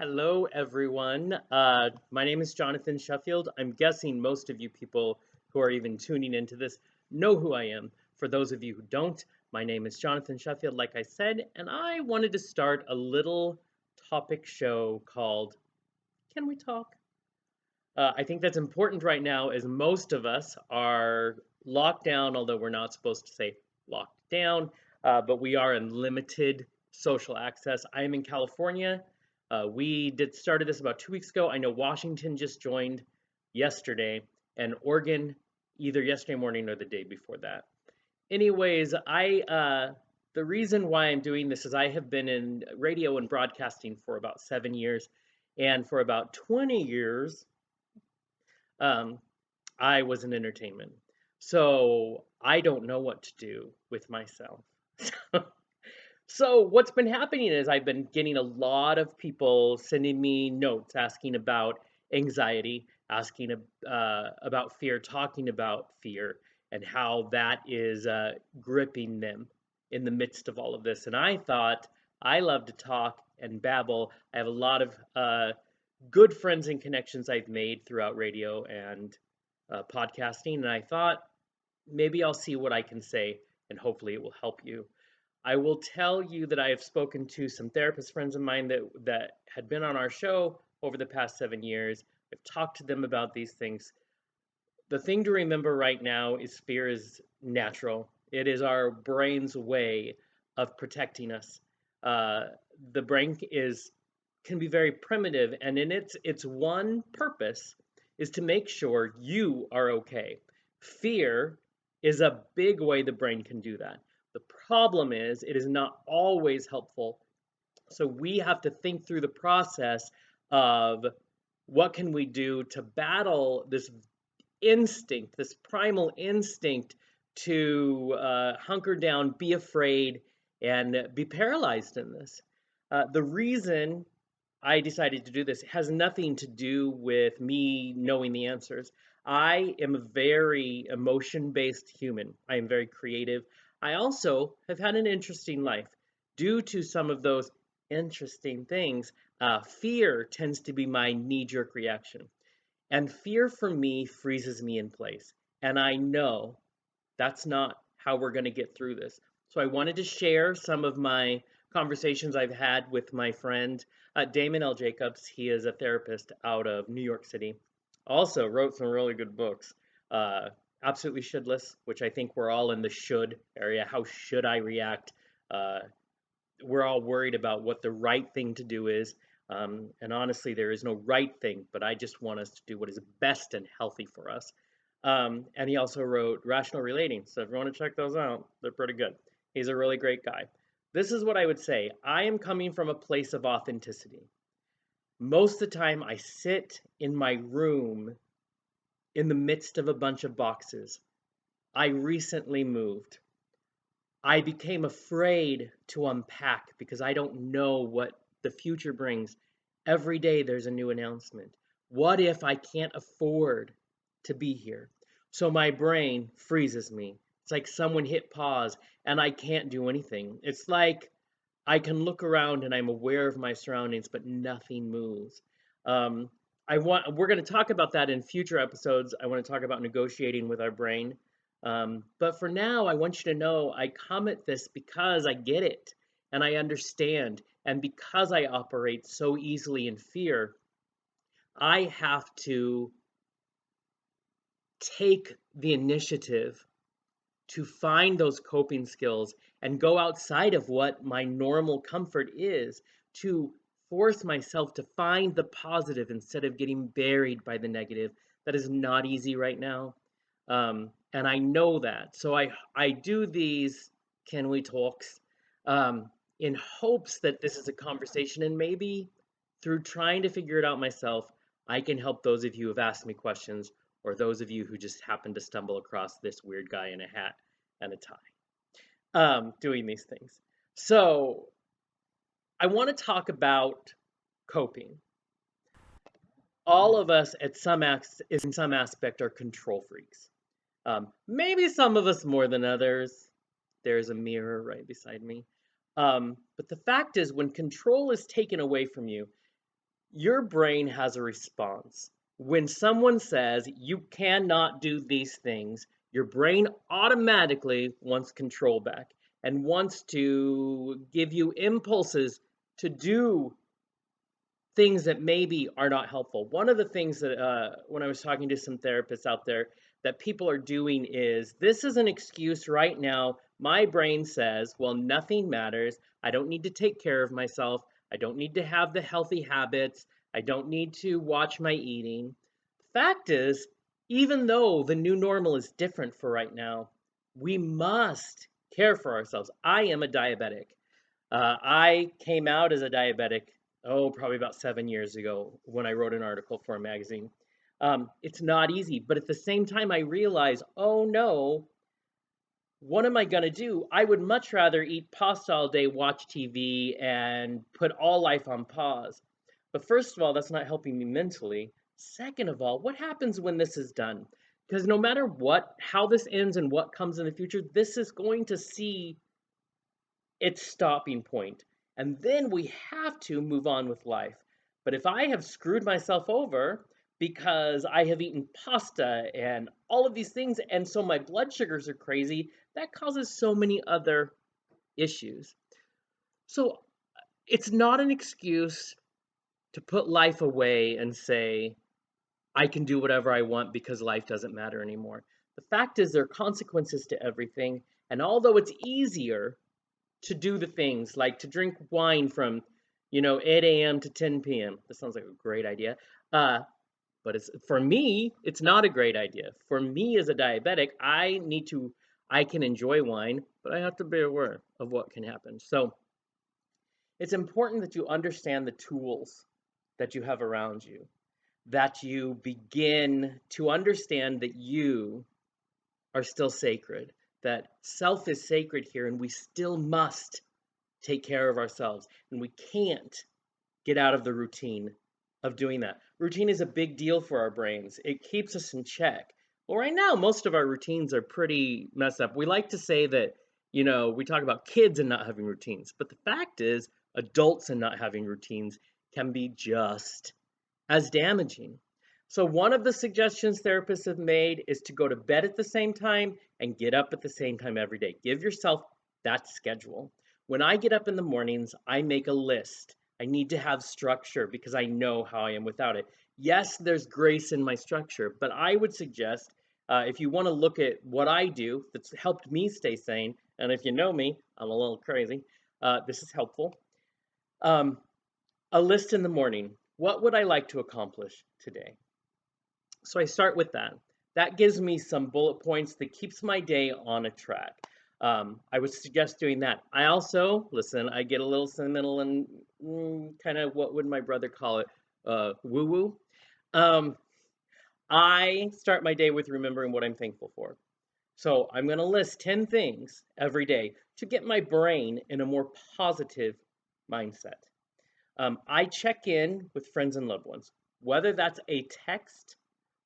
Hello, everyone. My name is Jonathan Shuffield. I'm guessing most of you people who are even tuning into this know who I am. For those of you who don't, my name is Jonathan Shuffield, like I said, and I wanted to start a little topic show called Can We Talk? I think that's important right now as most of us are locked down, although we're not supposed to say locked down, but we are in limited social access. I am in California. We did started this about 2 weeks ago. I know Washington just joined yesterday, and Oregon either yesterday morning or the day before that. Anyways, the reason why I'm doing this is I have been in radio and broadcasting for about 7 years, and for about 20 years um, I was in entertainment. So I don't know what to do with myself. So what's been happening is I've been getting a lot of people sending me notes asking about anxiety, asking about fear, talking about fear, and how that is gripping them in the midst of all of this. And I thought I love to talk and babble. I have a lot of good friends and connections I've made throughout radio and podcasting, and I thought maybe I'll see what I can say, and hopefully it will help you. I will tell you that I have spoken to some therapist friends of mine that had been on our show over the past 7 years. I've talked to them about these things. The thing to remember right now is fear is natural. It is our brain's way of protecting us. Uh, the brain is can be very primitive, and in its one purpose is to make sure you are okay. Fear is a big way the brain can do that. The problem is it is not always helpful. So we have to think through the process of what can we do to battle this instinct, this primal instinct to hunker down, be afraid, and be paralyzed in this. The reason I decided to do this has nothing to do with me knowing the answers. I am a very emotion based human. I am very creative. I also have had an interesting life. Due to some of those interesting things, fear tends to be my knee jerk reaction. And fear for me freezes me in place. And I know that's not how we're going to get through this. So I wanted to share some of my conversations I've had with my friend Damon L. Jacobs. He is a therapist out of New York City. Also wrote some really good books. Uh, Absolutely Shouldless, which I think we're all in the should area. How should I react? Uh, we're all worried about what the right thing to do is. And honestly, there is no right thing, but I just want us to do what is best and healthy for us. And he also wrote Rational Relating. So if you want to check those out, they're pretty good. He's a really great guy. This is what I would say. I am coming from a place of authenticity. Most of the time, I sit in my room in the midst of a bunch of boxes. I recently moved. I became afraid to unpack because I don't know what the future brings. Every day there's a new announcement. What if I can't afford to be here? So my brain freezes me. It's like someone hit pause and I can't do anything. It's like I can look around and I'm aware of my surroundings, but nothing moves. Um, we're going to talk about that in future episodes. I want to talk about negotiating with our brain. But for now, I want you to know I comment this because I get it and I understand. And because I operate so easily in fear, I have to take the initiative to find those coping skills and go outside of what my normal comfort is to force myself to find the positive instead of getting buried by the negative. That is not easy right now. And I know that. So I do these can we talks um, in hopes that this is a conversation and maybe through trying to figure it out myself, I can help those of you who have asked me questions or those of you who just happen to stumble across this weird guy in a hat and a tie doing these things. So I want to talk about coping. All of us at in some aspect are control freaks. Maybe some of us more than others. There's a mirror right beside me. But the fact is, when control is taken away from you, Your brain has a response. When someone says you cannot do these things, your brain automatically wants control back and wants to give you impulses to do things that maybe are not helpful. One of the things that, when I was talking to some therapists out there, that people are doing is this is an excuse right now. My brain says, well, nothing matters. I don't need to take care of myself. I don't need to have the healthy habits. I don't need to watch my eating. The fact is, even though the new normal is different for right now, we must care for ourselves. I am a diabetic. I came out as a diabetic, probably about 7 years ago when I wrote an article for a magazine. It's not easy, but at the same time, I realized, oh no, what am I going to do? I would much rather eat pasta all day, watch TV, and put all life on pause. But first of all, that's not helping me mentally. Second of all, what happens when this is done? Because no matter what, how this ends and what comes in the future, this is going to see its stopping point. And then we have to move on with life. But if I have screwed myself over because I have eaten pasta and all of these things, and so my blood sugars are crazy, that causes so many other issues. So it's not an excuse to put life away and say, I can do whatever I want because life doesn't matter anymore. The fact is, there are consequences to everything. And although it's easier to do the things like to drink wine from 8 a.m. to 10 p.m. That sounds like a great idea. Uh, but it's for me, it's not a great idea. For me as a diabetic, I can enjoy wine, but I have to be aware of what can happen. So it's important that you understand the tools that you have around you, that you begin to understand that you are still sacred, that self is sacred here, and we still must take care of ourselves. And we can't get out of the routine of doing that. Routine is a big deal for our brains, it keeps us in check. Well, right now, most of our routines are pretty messed up. We like to say that, we talk about kids and not having routines, but the fact is, adults and not having routines can be just as damaging. So, one of the suggestions therapists have made is to go to bed at the same time and get up at the same time every day. Give yourself that schedule. When I get up in the mornings, I make a list. I need to have structure because I know how I am without it. Yes, there's grace in my structure, but I would suggest if you want to look at what I do that's helped me stay sane, and if you know me, I'm a little crazy, this is helpful. Um, a list in the morning. What would I like to accomplish today? So I start with that. That gives me some bullet points that keeps my day on a track. I would suggest doing that. I also, listen, I get a little sentimental and kind of what would my brother call it? Woo woo. Um, I start my day with remembering what I'm thankful for. So I'm going to list 10 things every day to get my brain in a more positive mindset. I check in with friends and loved ones, whether that's a text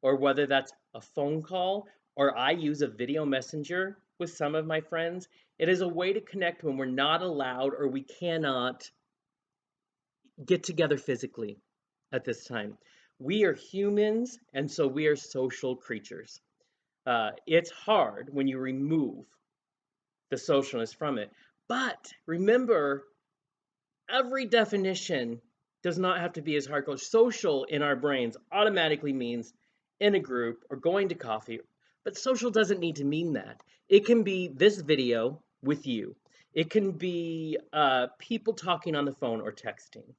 or whether that's a phone call or I use a video messenger with some of my friends. It is a way to connect when we're not allowed or we cannot get together physically at this time. We are humans, and so we are social creatures. It's hard when you remove the socialness from it. But remember, every definition does not have to be as hardcore. Social in our brains automatically means in a group or going to coffee, but social doesn't need to mean that. It can be this video with you. It can be people talking on the phone or texting.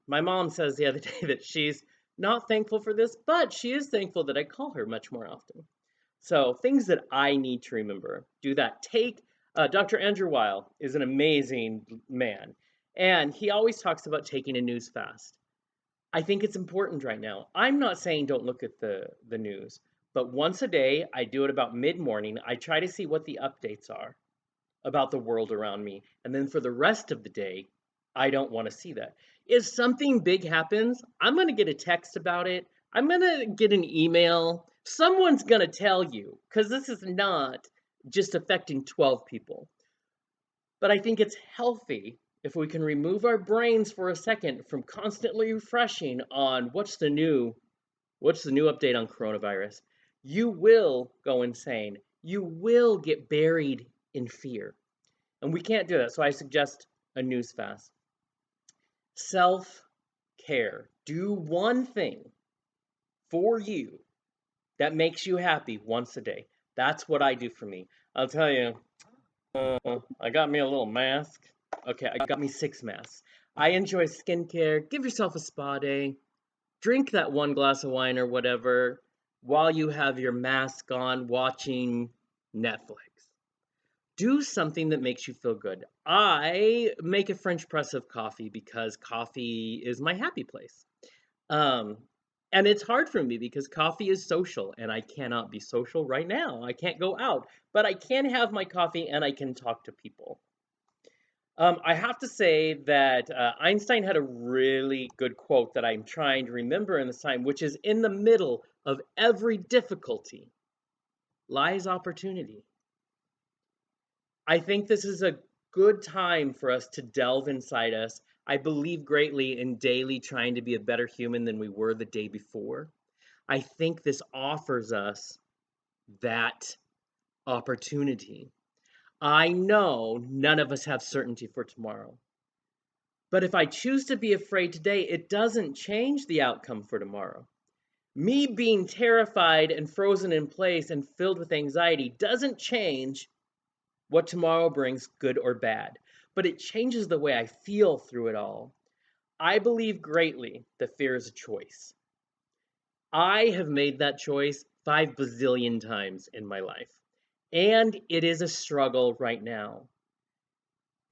My mom says the other day that she's not thankful for this, but she is thankful that I call her much more often. So things that I need to remember, do that. Take Dr. Andrew Weil is an amazing man, and he always talks about taking a news fast. I think it's important right now. I'm not saying don't look at the news, but once a day, I do it about mid-morning. I try to see what the updates are about the world around me, and then for the rest of the day, I don't want to see that. If something big happens, I'm going to get a text about it. I'm going to get an email. Someone's going to tell you because this is not just affecting 12 people. But I think it's healthy if we can remove our brains for a second from constantly refreshing on what's the new update on coronavirus, you will go insane. You will get buried in fear. And we can't do that. So I suggest a news fast. Self-care. Do one thing for you that makes you happy once a day. That's what I do for me. I'll tell you, I got me a little mask. Okay, I got me 6 masks. I enjoy skincare. Give yourself a spa day. Drink that 1 glass of wine or whatever while you have your mask on watching Netflix. Do something that makes you feel good. I make a French press of coffee because coffee is my happy place. Um, and it's hard for me because coffee is social and I cannot be social right now. I can't go out, but I can have my coffee and I can talk to people. I have to say that Einstein had a really good quote that I'm trying to remember in this time, which is in the middle of every difficulty lies opportunity. I think this is a good time for us to delve inside us. I believe greatly in daily trying to be a better human than we were the day before. I think this offers us that opportunity. I know none of us have certainty for tomorrow. But if I choose to be afraid today, it doesn't change the outcome for tomorrow. Me being terrified and frozen in place and filled with anxiety doesn't change what tomorrow brings, good or bad, but it changes the way I feel through it all. I believe greatly that fear is a choice. I have made that choice 5 bazillion times in my life, and it is a struggle right now.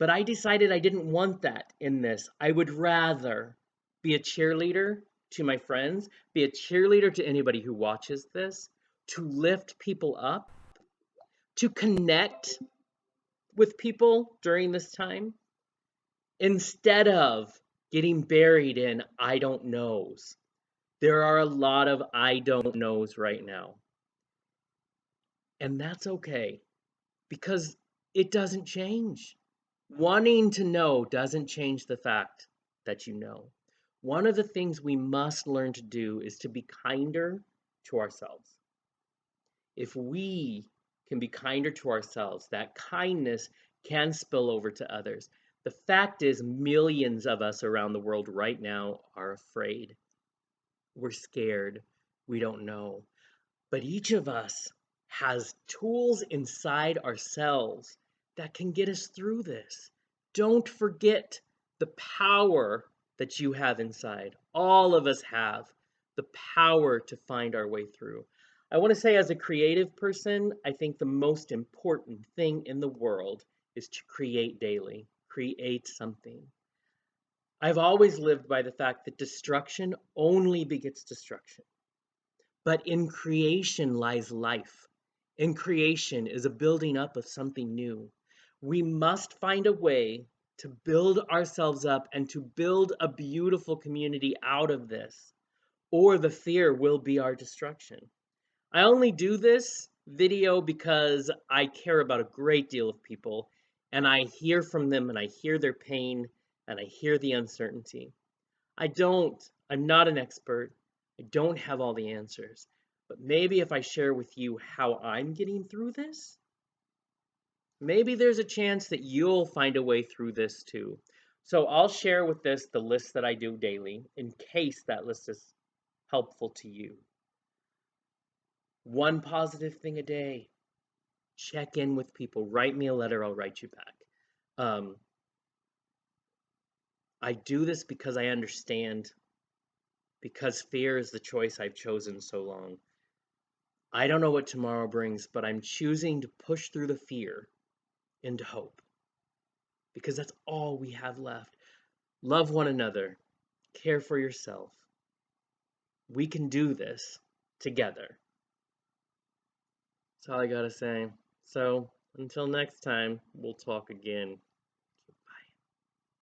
But I decided I didn't want that in this. I would rather be a cheerleader to my friends, be a cheerleader to anybody who watches this, to lift people up, to connect with people during this time, instead of getting buried in I don't knows. There are a lot of I don't knows right now. And that's okay because it doesn't change. Wanting to know doesn't change the fact that you know. One of the things we must learn to do is to be kinder to ourselves. If we can be kinder to ourselves, that kindness can spill over to others. The fact is, millions of us around the world right now are afraid. We're scared. We don't know. But each of us has tools inside ourselves that can get us through this. Don't forget the power that you have inside. All of us have the power to find our way through. I want to say, as a creative person, I think the most important thing in the world is to create daily, create something. I've always lived by the fact that destruction only begets destruction. But in creation lies life. In creation is a building up of something new. We must find a way to build ourselves up and to build a beautiful community out of this, or the fear will be our destruction. I only do this video because I care about a great deal of people, and I hear from them and I hear their pain and I hear the uncertainty. I'm not an expert. I don't have all the answers. But maybe if I share with you how I'm getting through this, maybe there's a chance that you'll find a way through this too. So I'll share with this the list that I do daily in case that list is helpful to you. One positive thing a day. Check in with people. Write me a letter. I'll write you back. I do this because I understand, because fear is the choice I've chosen so long. I don't know what tomorrow brings, but I'm choosing to push through the fear into hope because that's all we have left. Love one another, care for yourself. We can do this together. That's all I gotta say. So until next time, we'll talk again.